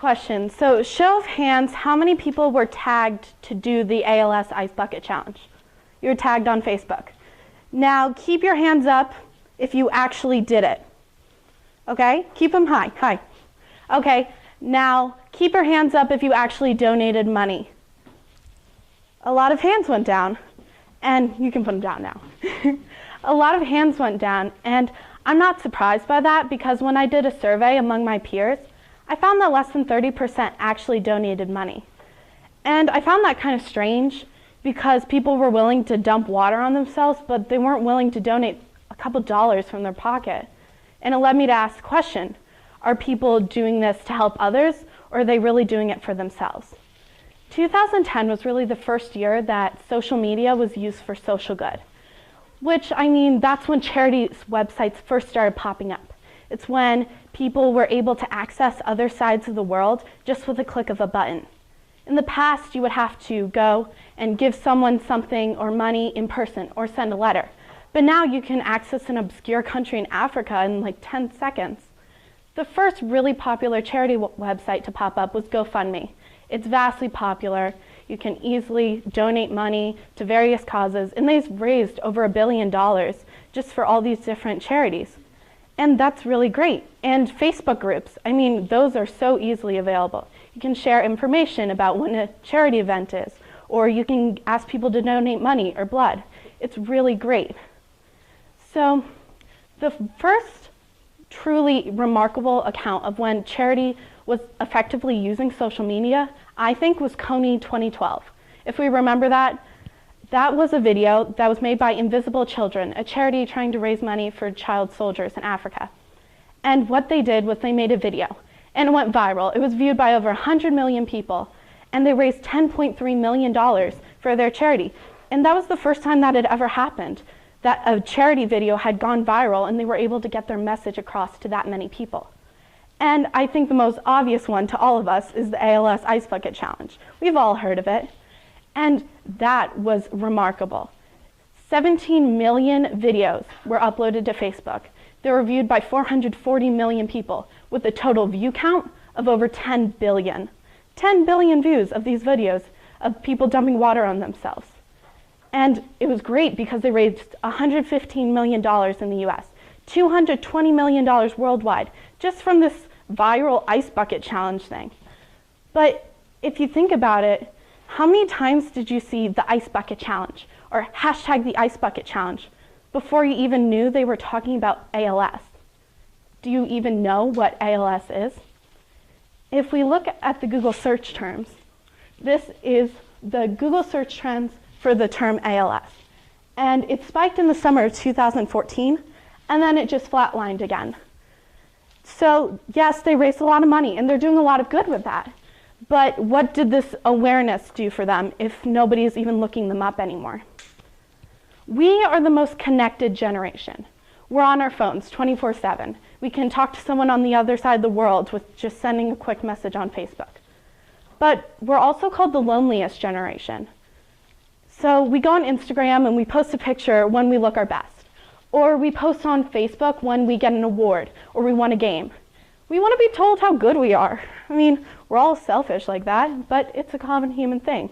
Question. So show of hands, how many people were tagged to do the ALS Ice Bucket Challenge? You were tagged on Facebook. Now keep your hands up if you actually did it. Okay? Keep them high. High. Okay. Now keep your hands up if you actually donated money. A lot of hands went down. And you can put them down now. A lot of hands went down, and I'm not surprised by that because when I did a survey among my peers, I found that less than 30% actually donated money. And I found that kind of strange because people were willing to dump water on themselves, but they weren't willing to donate a couple dollars from their pocket. And it led me to ask the question, are people doing this to help others, or are they really doing it for themselves? 2010 was really the first year that social media was used for social good, which, I mean, that's when charities websites first started popping up. It's when people were able to access other sides of the world just with a click of a button. In the past, you would have to go and give someone something or money in person or send a letter. But now you can access an obscure country in Africa in like 10 seconds. The first really popular charity website to pop up was Gofundme. It's vastly popular. You can easily donate money to various causes, and they've raised over $1 billion just for all these different charities. And that's really great. And Facebook groups, I mean, those are so easily available. You can share information about when a charity event is, or you can ask people to donate money or blood. It's really great. So the first truly remarkable account of when charity was effectively using social media, I think, was Kony 2012. If we remember that, that was a video that was made by Invisible Children, a charity trying to raise money for child soldiers in Africa. And what they did was they made a video, and it went viral. It was viewed by over 100 million people, and they raised $10.3 million for their charity. And that was the first time that had ever happened, that a charity video had gone viral and they were able to get their message across to that many people. And I think the most obvious one to all of us is the ALS Ice Bucket Challenge. We've all heard of it. And that was remarkable. 17 million videos were uploaded to Facebook. They were viewed by 440 million people with a total view count of over 10 billion. 10 billion views of these videos of people dumping water on themselves. And it was great because they raised $115 million in the US, $220 million worldwide, just from this viral ice bucket challenge thing. But if you think about it, how many times did you see the ice bucket challenge or hashtag the ice bucket challenge before you even knew they were talking about ALS? Do you even know what ALS is? If we look at the Google search terms, this is the Google search trends for the term ALS. And it spiked in the summer of 2014, and then it just flatlined again. So yes, they raised a lot of money, and they're doing a lot of good with that. But what did this awareness do for them if nobody is even looking them up anymore? We are the most connected generation. We're on our phones 24/7. We can talk to someone on the other side of the world with just sending a quick message on Facebook. But we're also called the loneliest generation. So we go on Instagram and we post a picture when we look our best. Or we post on Facebook when we get an award or we won a game. We want to be told how good we are. I mean, we're all selfish like that, but it's a common human thing.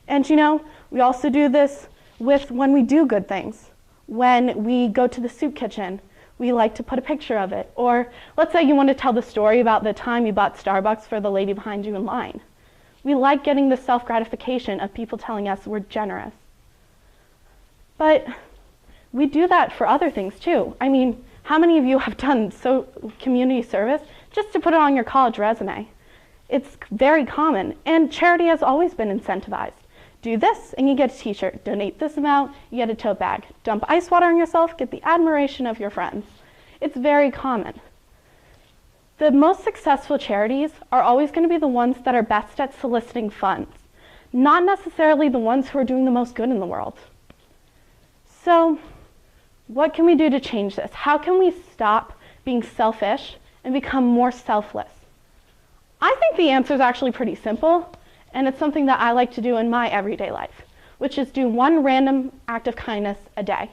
And you know, we also do this with when we do good things. When we go to the soup kitchen, we like to put a picture of it. Or let's say you want to tell the story about the time you bought Starbucks for the lady behind you in line. We like getting the self-gratification of people telling us we're generous. But we do that for other things too. I mean, how many of you have done community service just to put it on your college resume? It's very common, and charity has always been incentivized. Do this and you get a t-shirt. Donate this amount, you get a tote bag. Dump ice water on yourself, get the admiration of your friends. It's very common. The most successful charities are always going to be the ones that are best at soliciting funds, not necessarily the ones who are doing the most good in the world. So, what can we do to change this? How can we stop being selfish and become more selfless? I think the answer is actually pretty simple, and it's something that I like to do in my everyday life, which is do one random act of kindness a day.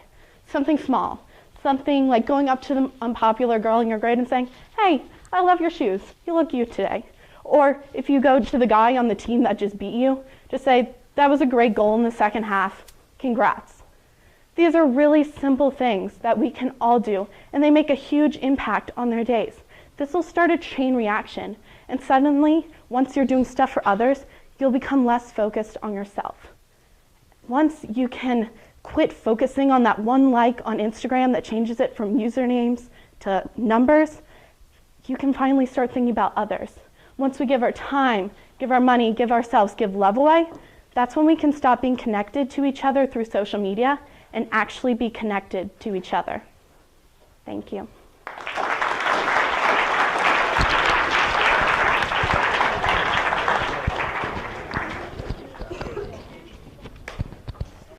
Something small. Something like going up to the unpopular girl in your grade and saying, "Hey, I love your shoes. You look cute today." Or if you go to the guy on the team that just beat you, just say, that was a great goal in the second half, congrats. These are really simple things that we can all do, and they make a huge impact on their days. This will start a chain reaction, and suddenly, once you're doing stuff for others, you'll become less focused on yourself. Once you can quit focusing on that one like on Instagram that changes it from usernames to numbers, you can finally start thinking about others. Once we give our time, give our money, give ourselves, give love away, that's when we can stop being connected to each other through social media and actually be connected to each other. Thank you.